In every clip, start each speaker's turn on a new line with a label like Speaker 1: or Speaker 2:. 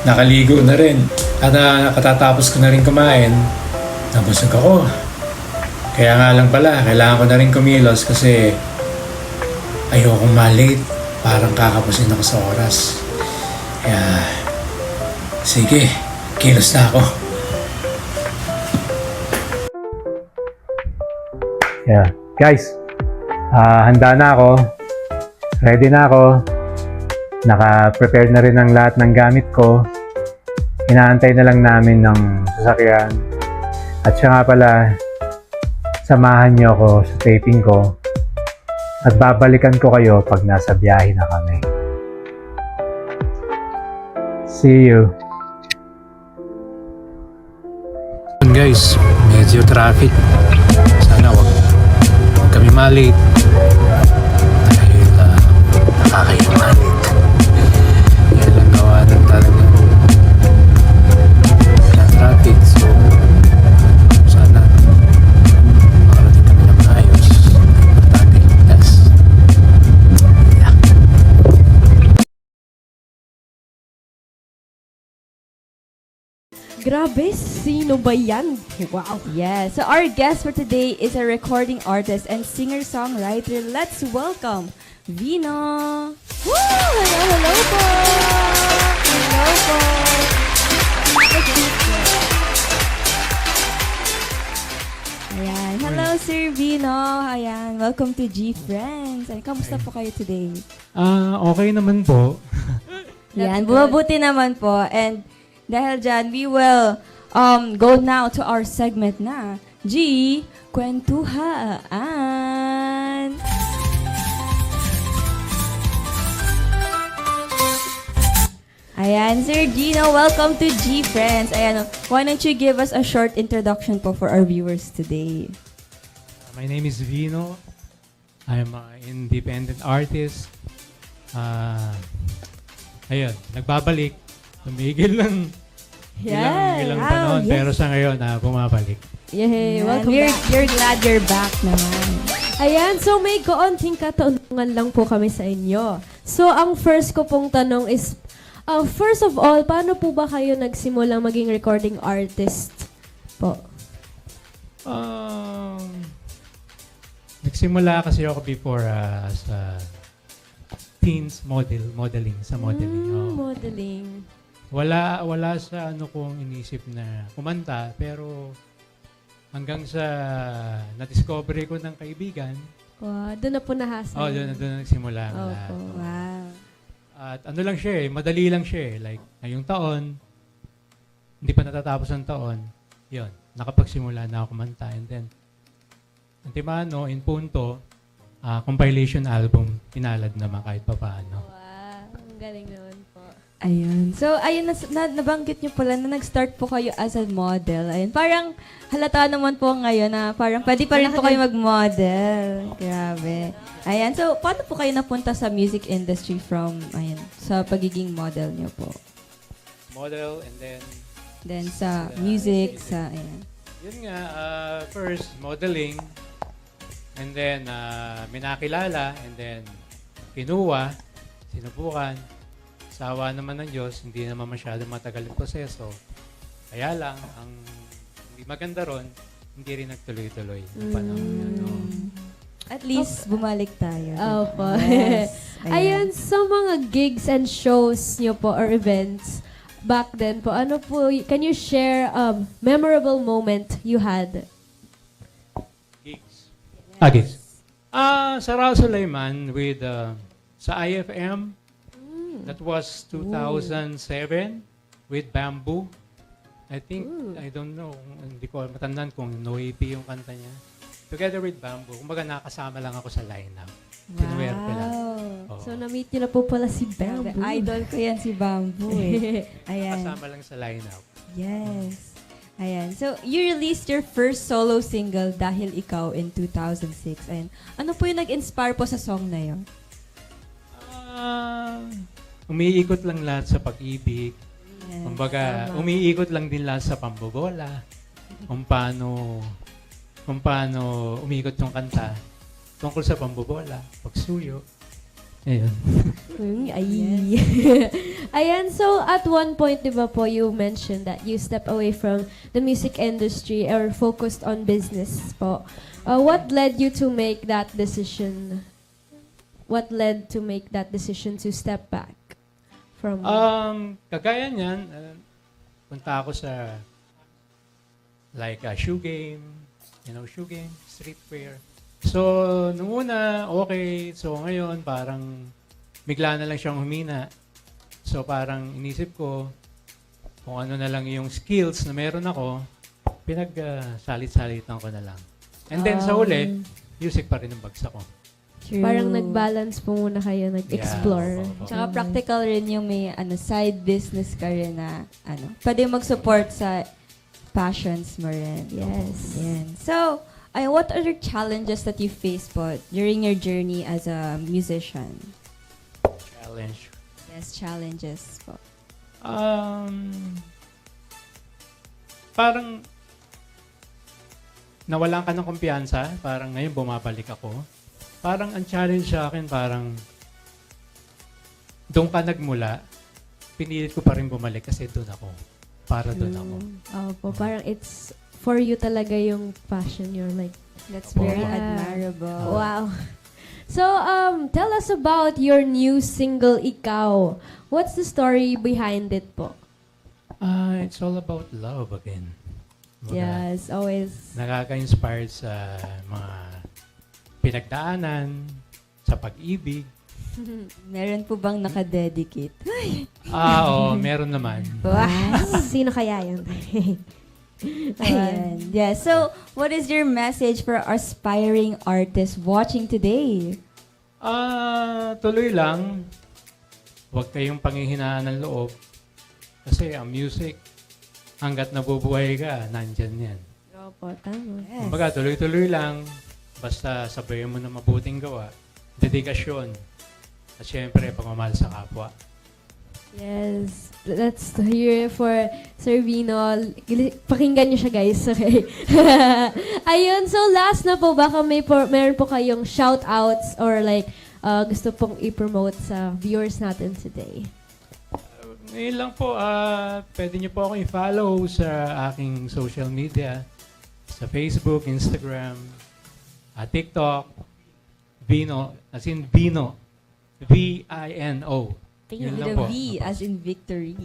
Speaker 1: nakaligo na rin. At nakatatapos ko na rin kumain. Nabusog ako. Kaya nga lang pala, kailangan ko na rin kumilos kasi ayokong malate. Parang kakapusin ako sa oras. Kaya, sige, kilos na ako. Yeah. Guys, handa na ako. Ready na ako. Naka-prepare na rin ang lahat ng gamit ko. Inaantay na lang namin ng sasakyan. At siya nga pala, samahan niyo ako sa taping ko. At babalikan ko kayo pag nasa biyahe na kami. See you. Guys, medyo traffic. Sana wag kami malate. Dahil nakakaingalit. Yan lang gawa ng talagang traffic. So, sana makarating kami ng maayos. Pagkaligtas. Yeah.
Speaker 2: Grabe, sino ba yan? Wow.
Speaker 3: Yeah, so our guest for today is a recording artist and singer-songwriter. Let's welcome Vino.
Speaker 2: Woo! Hello po! Hello po!
Speaker 3: Ayan. Hello, Sir Vino. Ayan. Welcome to G Friends. Ay, kamusta po kayo today?
Speaker 1: Okay naman po.
Speaker 3: Yan, bumabuti naman po. And dahil dyan, we will go now to our segment na G Kwentuhaan. Ayan, Sir Gino, welcome to G Friends. Ayan, why don't you give us a short introduction po for our viewers today?
Speaker 4: My name is Vino. I'm an independent artist. Ayun, nagbabalik. Tumigil lang ilang panahon,
Speaker 3: yes.
Speaker 4: pero sa ngayon, bumabalik.
Speaker 2: Yay!
Speaker 3: Ayan,
Speaker 2: Welcome
Speaker 3: we're,
Speaker 2: back.
Speaker 3: we're glad you're back naman.
Speaker 2: Ayan, so may kaunting katanungan lang po kami sa inyo. So, ang first ko pong tanong is, first of all, paano po ba kayo nagsimulang maging recording artist po?
Speaker 4: Nagsimula kasi ako before sa teens modeling, sa modeling. Oo.
Speaker 2: Modeling.
Speaker 4: Wala sa kong inisip na kumanta, pero hanggang sa na-discover ko ng kaibigan.
Speaker 2: Wow, doon na po nahasa.
Speaker 4: Doon nagsimula ang lahat.
Speaker 2: Opo.
Speaker 3: Wow.
Speaker 4: At lang siya madali lang siya Like, ngayong taon, hindi pa natatapos ang taon, yun, nakapagsimula na ako kumanta. And then, antimano, in punto, compilation album, pinalad naman kahit pa paano.
Speaker 2: Wow, ang galing naman po.
Speaker 3: Ayun. So, ayun, nabanggit niyo pala na nag-start po kayo as a model. Ayun, parang halata naman po ngayon na parang pwede pa rin po kayo mag-model. Grabe. Ayan, so paano po kayo napunta sa music industry from, ayun, sa pagiging model niyo po?
Speaker 4: Model, and then
Speaker 3: Sa music, sa, ayan.
Speaker 4: yun nga, first, modeling, and then, may nakilala, and then, kinuha, sinubukan, sawa naman ng Diyos, hindi naman masyadong matagal yung proseso. Kaya lang, ang hindi maganda ron, hindi rin nagtuloy-tuloy ng panahon yun. No?
Speaker 3: At least, bumalik tayo.
Speaker 2: Opo.
Speaker 3: Yes.
Speaker 2: Ayun, sa mga gigs and shows niyo po or events back then po, ano po, can you share a memorable moment you had?
Speaker 4: Gigs. Gigs. Sa Raul Sulaiman with, sa IFM, that was 2007 with Bamboo. I think, I don't know, hindi ko matandaan kung No AP yung kanta niya. Together with Bamboo. Kumbaga nakasama lang ako sa lineup. Sinuwerte lang. Oo.
Speaker 2: So, na-meet niyo na po pala si
Speaker 3: Grabe,
Speaker 2: Bamboo.
Speaker 3: idol ko yan si Bamboo eh. Ayan.
Speaker 4: Kasama lang sa lineup.
Speaker 3: Yes. Ayan. So, you released your first solo single, Dahil Ikaw, in 2006. Ayan. Ano po yung nag-inspire po sa song na yun?
Speaker 4: Umiikot lang lahat sa pag-ibig.
Speaker 3: Yes.
Speaker 4: Kumbaga,
Speaker 3: Tama.
Speaker 4: umiikot lang din lahat sa pambobola. Kung paano umiikot yung kanta tungkol sa pambobola, pagsuyo. Ayun.
Speaker 2: Ay. Ayan, so at one point, di ba po, you mentioned that you step away from the music industry or focused on business po. What led you to make that decision? What led to make that decision to step back from...
Speaker 4: Kagaya niyan, punta ako sa like a shoe game, shoe game, streetwear. So, nung una, okay. So, ngayon, parang bigla na lang siyang humina. So, parang inisip ko kung ano na lang yung skills na meron ako, pinag-salit-salitan ko na lang. And then, sa huli, music pa rin ang bagsak ko.
Speaker 2: Parang nag-balance po muna kayo, nag-explore.
Speaker 4: Yeah,
Speaker 3: Tsaka practical rin yung may side business ka rin na pwede mag-support sa passions mo rin.
Speaker 2: Yes.
Speaker 3: Yan. So, what are the challenges that you face po during your journey as a musician?
Speaker 4: Challenge.
Speaker 3: Yes, challenges po.
Speaker 4: Parang nawalan ka ng kumpiyansa. Parang ngayon bumabalik ako. Parang ang challenge sa akin, parang doon ka nagmula, pinilit ko pa rin bumalik kasi doon ako. Para doon ako.
Speaker 2: Opo, parang it's for you talaga yung passion. You're like,
Speaker 3: That's very
Speaker 2: Yeah.
Speaker 3: admirable.
Speaker 2: wow. So, tell us about your new single, Ikaw. What's the story behind it po?
Speaker 4: It's all about love again. Kumbaga,
Speaker 2: Yes, always.
Speaker 4: Nakaka-inspired sa mga pinagdaanan, sa pag-ibig.
Speaker 3: Meron po bang nakadedicate?
Speaker 4: Oo, meron naman.
Speaker 2: Sino kaya yun?
Speaker 3: Ayan. Yeah. So, what is your message for aspiring artists watching today?
Speaker 4: Tuloy lang. Huwag kayong panghihinaan ng loob. Kasi ang music, hanggat nabubuhay ka, nandyan yan.
Speaker 2: Opo, tama.
Speaker 3: Yes.
Speaker 4: Kumbaga, tuloy-tuloy lang. Basta sabayan mo na mabuting gawa. Dedikasyon. At syempre, pagmamahal sa kapwa.
Speaker 2: Yes, let's hear for Sir Vino. Pakinggan niyo siya, guys. Okay. Ayun, so last na po, baka meron po kayong shout-outs or like gusto pong i-promote sa viewers natin today.
Speaker 4: Ngayon lang po, pwede niyo po ako i-follow sa aking social media. Sa Facebook, Instagram, TikTok, Vino, as in Vino. V-I-N-O. Yun
Speaker 3: With
Speaker 4: lang
Speaker 3: a
Speaker 4: po.
Speaker 3: V as in victory.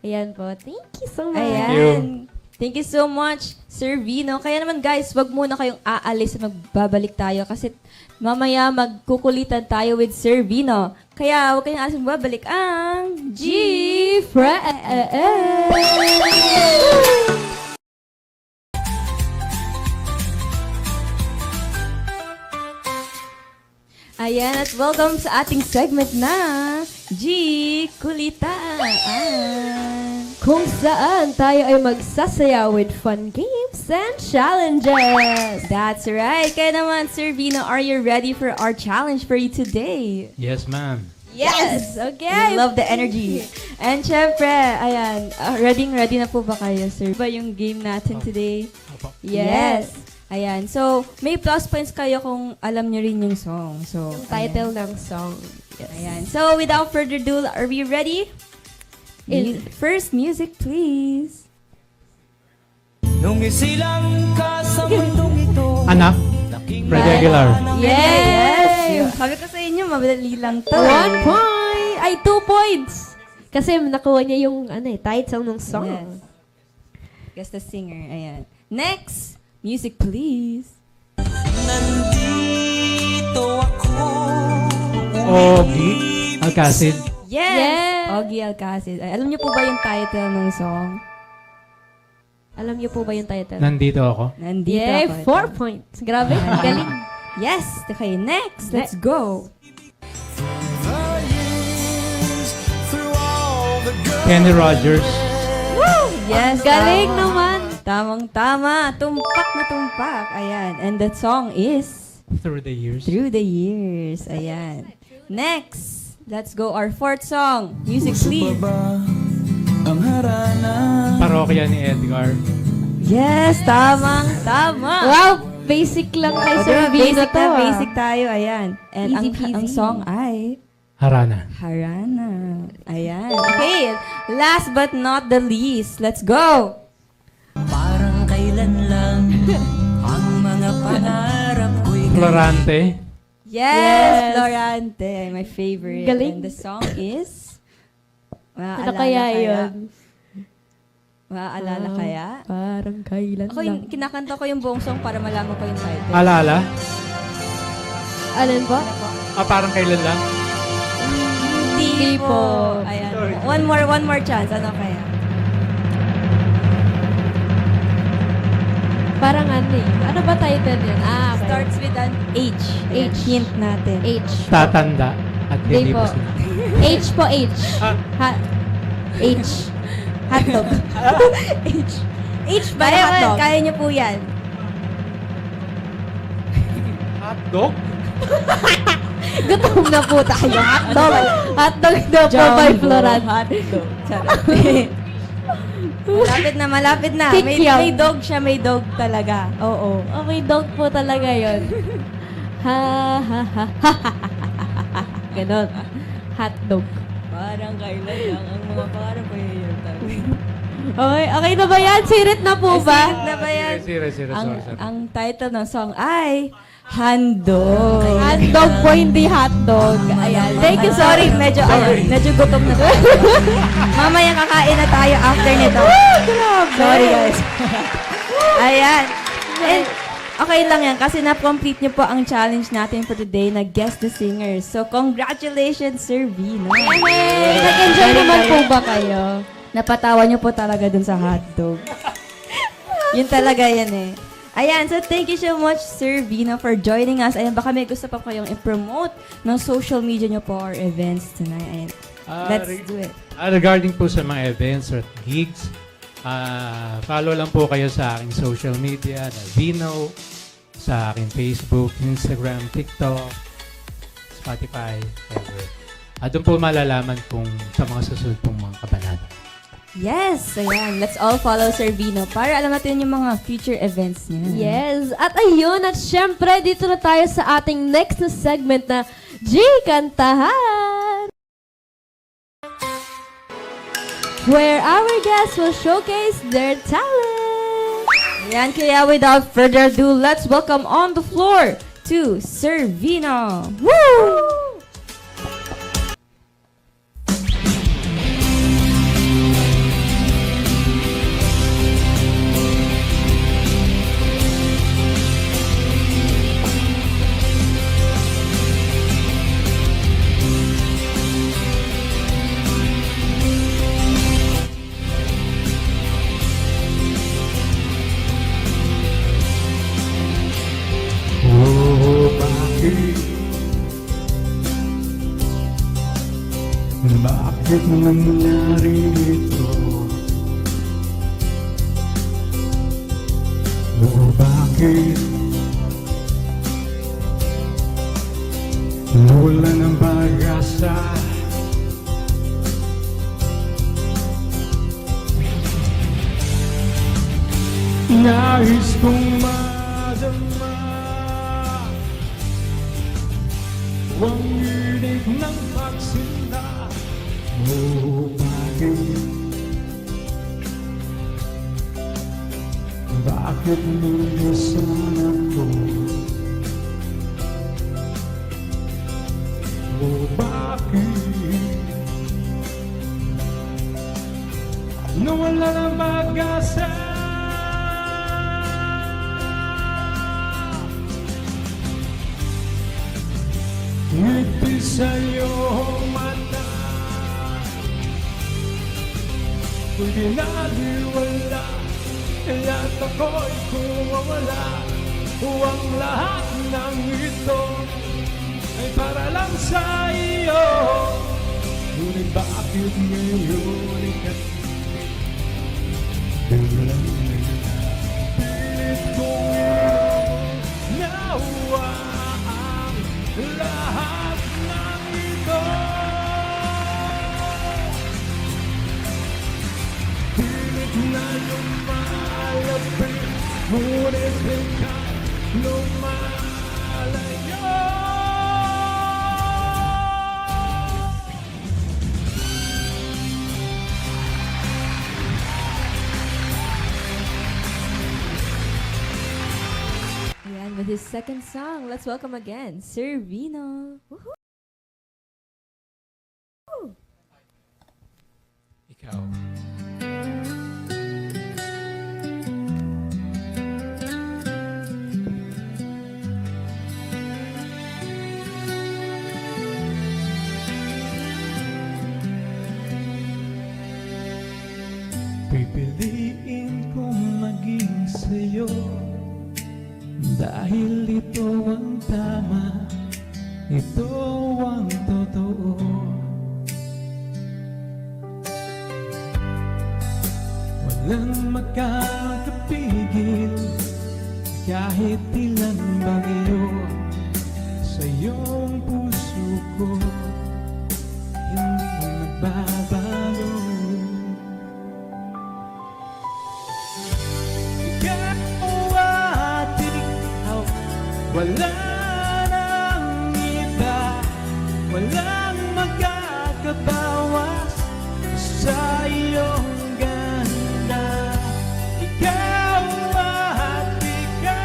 Speaker 2: Ayan po. Thank you so much.
Speaker 3: Ayan. Thank you so much, Sir Vino. Kaya naman guys, wag muna kayong aalis at magbabalik tayo kasi mamaya magkukulitan tayo with Sir Vino. Kaya wag kayong aalis at magbabalik ang
Speaker 2: G-Friend!
Speaker 3: Ayan, at welcome sa ating segment na G-Kulitaan.
Speaker 2: Kung saan tayo ay magsasaya with fun games and challenges.
Speaker 3: That's right. Kaya naman, Sir Vino, are you ready for our challenge for you today?
Speaker 4: Yes, ma'am.
Speaker 2: Yes! Okay!
Speaker 3: We love the energy. And syempre, ayan, ready na po ba kayo, sir? Ba yung game natin today?
Speaker 4: Opo.
Speaker 3: Yes. Ayan, so may plus points kayo kung alam nyo rin yung song. So,
Speaker 2: Title ng song. Yes.
Speaker 3: Ayan. So, without further ado, are we ready? First music, please.
Speaker 5: Nung isilang ka sa mundong ito,
Speaker 4: Anak, Freddy Aguilar.
Speaker 3: Yes! Sabi ko sa inyo, madali lang to.
Speaker 2: 1 point! Ay, 2 points! Kasi nakuha niya yung title ng song.
Speaker 3: Yes. Guess the singer. Ayan. Next, music please.
Speaker 5: nandito ako.
Speaker 4: Ogie Alcacid.
Speaker 3: Yes! Ogie Alcacid. Ay, alam niyo po ba yung title ng song?
Speaker 2: Alam niyo po ba yung title?
Speaker 4: Nandito ako.
Speaker 3: Nandito
Speaker 2: Yay!
Speaker 3: ako.
Speaker 2: 4 points. Grabe, galing.
Speaker 3: Yes! Okay, next. Let's go.
Speaker 5: The years, through all the good
Speaker 4: Kenny Rogers.
Speaker 3: Yes,
Speaker 2: Galing
Speaker 3: tama.
Speaker 2: naman.
Speaker 3: Tamang-tama. Tumpak na tumpak. Ayan. And that song is
Speaker 4: Through the Years.
Speaker 3: Through the Years. Ayan. Next. Let's go our fourth song. Music please.
Speaker 5: ba ang harana.
Speaker 4: Parokya ni Edgar.
Speaker 3: Yes, tamang-tama.
Speaker 2: Wow! basic lang kay
Speaker 3: O,
Speaker 2: Sir
Speaker 3: diba,
Speaker 2: Vino
Speaker 3: basic
Speaker 2: to.
Speaker 3: na
Speaker 2: ah.
Speaker 3: basic tayo. Ayan. And
Speaker 2: Easy
Speaker 3: ang
Speaker 2: peasy.
Speaker 3: song ay
Speaker 4: Harana.
Speaker 3: Harana. Ayan. Okay. Last but not the least. Let's go!
Speaker 5: Parang kailan lang ang mga pangarap ko'y
Speaker 4: Florante.
Speaker 3: Yes, Florante. My favorite.
Speaker 2: Galing.
Speaker 3: And the song is...
Speaker 2: Ano kaya yun?
Speaker 3: Maaalala kaya?
Speaker 2: Parang kailan
Speaker 3: Ako, kinakanta ko yung buong song para malaman ko yung title.
Speaker 4: Alaala.
Speaker 2: Alin po?
Speaker 4: Parang kailan lang.
Speaker 3: Hindi
Speaker 2: po.
Speaker 3: po. Ayan. One more chance. Ano kaya?
Speaker 2: Parang ano eh. Ano ba title yun? Okay.
Speaker 3: Starts with an H. Ayan,
Speaker 2: H.
Speaker 3: Hint natin.
Speaker 2: H.
Speaker 4: Tatanda. At
Speaker 2: Hindi
Speaker 4: hindi
Speaker 2: po.
Speaker 4: po sila.
Speaker 2: H po, H.
Speaker 4: Ah.
Speaker 2: H.
Speaker 3: Hotdog. H. H ba na hotdog? Kaya niyo po yan.
Speaker 4: Hotdog?
Speaker 2: Gutom na po tayo. Hotdog. Hotdog na po by Florante.
Speaker 3: Hotdog. Charot. malapit na.
Speaker 2: Kikiam.
Speaker 3: May dog siya, may dog talaga. Oo.
Speaker 2: Oh, may dog po talaga yon. Ha, ha, ha, ha, ha, ha, ha. Ganon. Hotdog.
Speaker 3: Parang kailan lang ang mga pangarap ko yun.
Speaker 2: Okay na ba yan? Sirit na po ba?
Speaker 3: Sirit na ba yan?
Speaker 4: Sorry. Sorry.
Speaker 3: Ang title ng song ay Handog.
Speaker 2: Hotdog po, hindi hotdog. Ayan. Thank you,
Speaker 3: Sorry,
Speaker 2: sorry.
Speaker 3: medyo gutom na tayo. Mamaya kakain na tayo after nito.
Speaker 2: Grabe.
Speaker 3: Sorry guys. Ayan. And okay lang yan kasi na-complete niyo po ang challenge natin for today na Guess the Singer. So congratulations, Sir Vino.
Speaker 2: Nag-enjoy naman po ba kayo?
Speaker 3: Napatawa niyo po talaga dun sa hotdog. Yun talaga yan eh. Ayan, so thank you so much, Sir Vino, for joining us. Ayan, baka may gusto pa kayong i-promote ng social media niyo po or events tonight. Ayan. Let's do it.
Speaker 4: Regarding po sa mga events or gigs, follow lang po kayo sa aking social media na Vino, sa aking Facebook, Instagram, TikTok, Spotify, everywhere. Doon po malalaman kung sa mga susunod pong mga kabanata.
Speaker 3: Yes! Ayan, let's all follow Sir Vino para alam natin yung mga future events niya.
Speaker 2: Yes. At ayun, at syempre, dito na tayo sa ating next na segment na G Kantahan! Where our guests will showcase their talent!
Speaker 3: Ayan, kaya without further ado, let's welcome on the floor to Sir Vino. Woo!
Speaker 1: Oh, bakit? Bakit nangyari ito? Oh, bakit? Wala ng pag-asa. Nais kong madama ang inig ng pagsinta. Oh, bakit? Bakit lulusan ako? Oh, bakit? Nawala ng pag-asa. Ngiti sa'yo mata, kung ginaliwala, kaya't ako'y kumawala. Ang lahat ng ito ay para lang sa iyo. Ngunit bakit ngayon ika'y biglang pilit kong nawa ang lahat ng ito. Pilit na lumalapit, ngunit ikaw
Speaker 4: lumalayo.
Speaker 3: Ayan, with his second song, let's welcome again, Sir Vino. Woohoo!
Speaker 4: Ikaw.
Speaker 6: Pipiliin kong maging sa'yo dahil ito ang tama, ito ang totoo. Walang makakapigil kahit ilang bagyo sa iyong puso ko, hindi magbabago. Ikaw at ikaw, wala nang iba, walang magkakabawas sa iyong ganda. Ikaw at ikaw,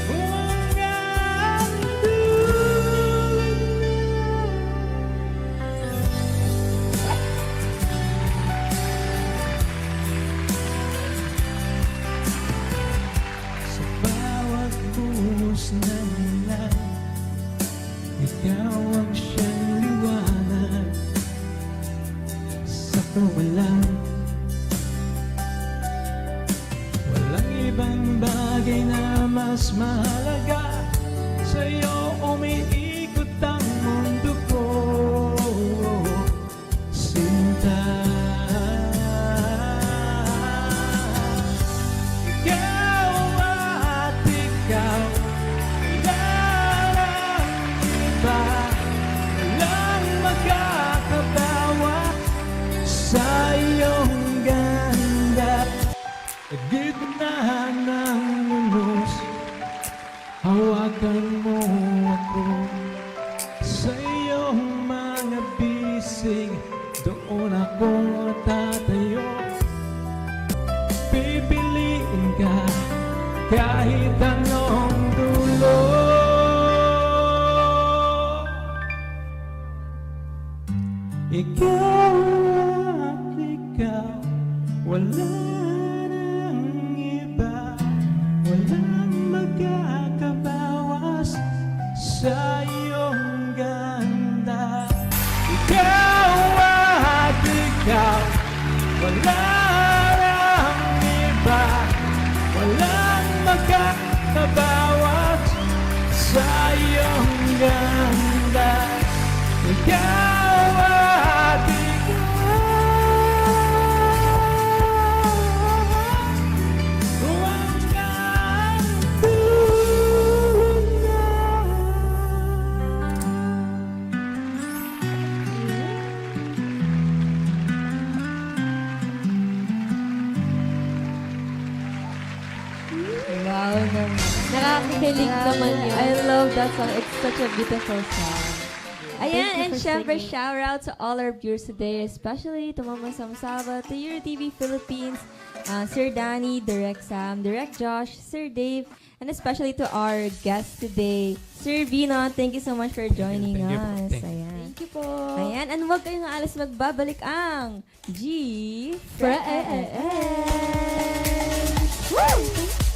Speaker 6: walang sa bawat buhos ng ulan, ikaw ang siyang liwanag sa kawalan. Walang ibang bagay na mas mahalaga, sa'yo umiikot ang mundo ko, sinta. Ikaw at ikaw, wala nang iba, walang magkakabawa sa iyong ganda. Gitna ng unos, hawakan mo ako sa iyong mga bisig, doon ako tatayo. Pipiliin ka kahit anong dulo. Ikaw at ikaw, wala nang iba, walang magkakabawas sa iyong ganda. Ikaw at ikaw, wala nang iba, walang magkakabawas sa iyong ganda. Ikaw at ikaw, walang
Speaker 3: Wow naman.
Speaker 2: Nakakakilig naman yun.
Speaker 3: I love that song. It's such a beautiful song.
Speaker 2: Thank you
Speaker 3: Ayan, and
Speaker 2: for
Speaker 3: syempre,
Speaker 2: singing.
Speaker 3: shout out to all our viewers today, especially to Mama Samsaba, to EuroTV Philippines, Sir Danny, Direct Sam, Direct Josh, Sir Dave, and especially to our guest today, Sir Vino. Thank you so much for joining
Speaker 4: Thank you.
Speaker 3: us.
Speaker 4: Thank you.
Speaker 3: Ayan.
Speaker 2: Thank you po.
Speaker 3: Ayan, and huwag kayong aalis, magbabalik ang G
Speaker 2: Friends.
Speaker 3: Woo!